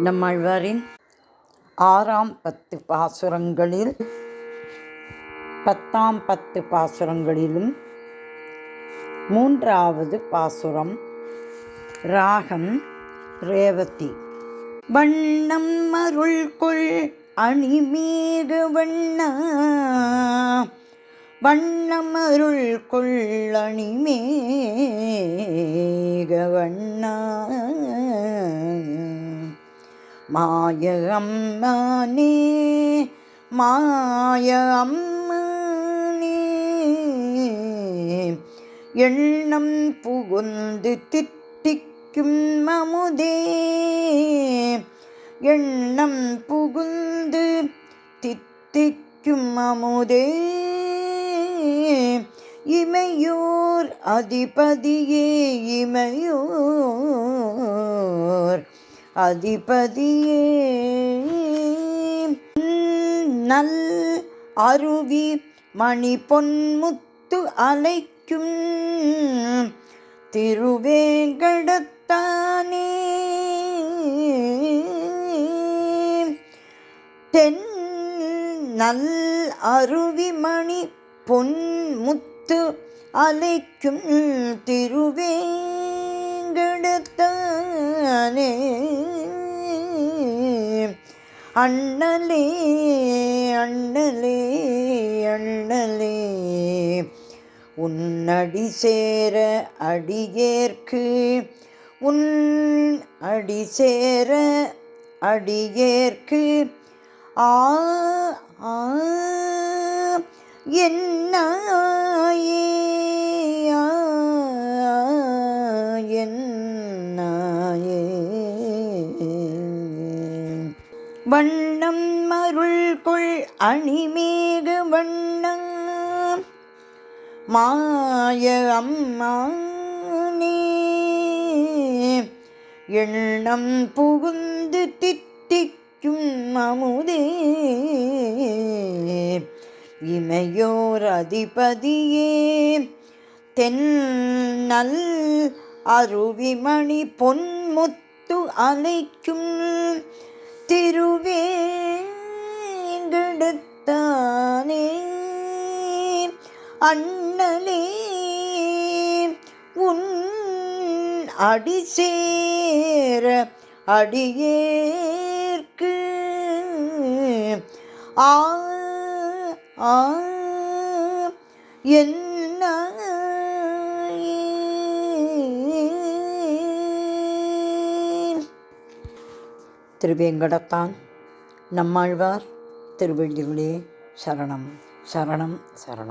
நம்மாழ்வாரின் 6ஆம் 10 பாசுரங்களில் 10ஆம் 10 பாசுரங்களிலும் 3வது பாசுரம். ராகம் ரேவதி. வண்ணம் அருள்கொள் அணிமேக வண்ணா, வண்ணம் அருள்கொள் அணிமேக வண்ணா, மாய அம்மானே மாய அம்மானே, எண்ணம் புகுந்து தித்திக்கும் அமுதே, எண்ணம் புகுந்து தித்திக்கும் அமுதே, இமையோர் அதிபதியே இமையோர் அதிபதியே, நல் அருவி மணி பொன்முத்து அலைக்கும் திருவேங்கடத்தானே, தென் நல் அருவி மணி பொன்முத்து அலைக்கும் திருவேங்கடத்தானே, அண்ணலே அண்ணலே அண்ணலே, உன்னடி சேர அடியேற்கு, உன் அடி சேர அடியேற்கு, ஆ என்னாயே என்னாயே, வண்ணம் அருள்கொள் அணிமேக வண்ணா, மாய அம்மானே, எண்ணம் புகுந்து தித்திக்கும் அமுதே, இமையோர் அதிபதியே, தென் நல் அருவிமணி பொன்முத்து அலைக்கும் திருவேங்கடத்தானே, அண்ணலே உன் அடி சேர அடியேற்கு, ஆ என்ன திருவேங்கடத்தான் நம்மாழ்வார் திருவடிகளே சரணம் சரணம் சரணம்.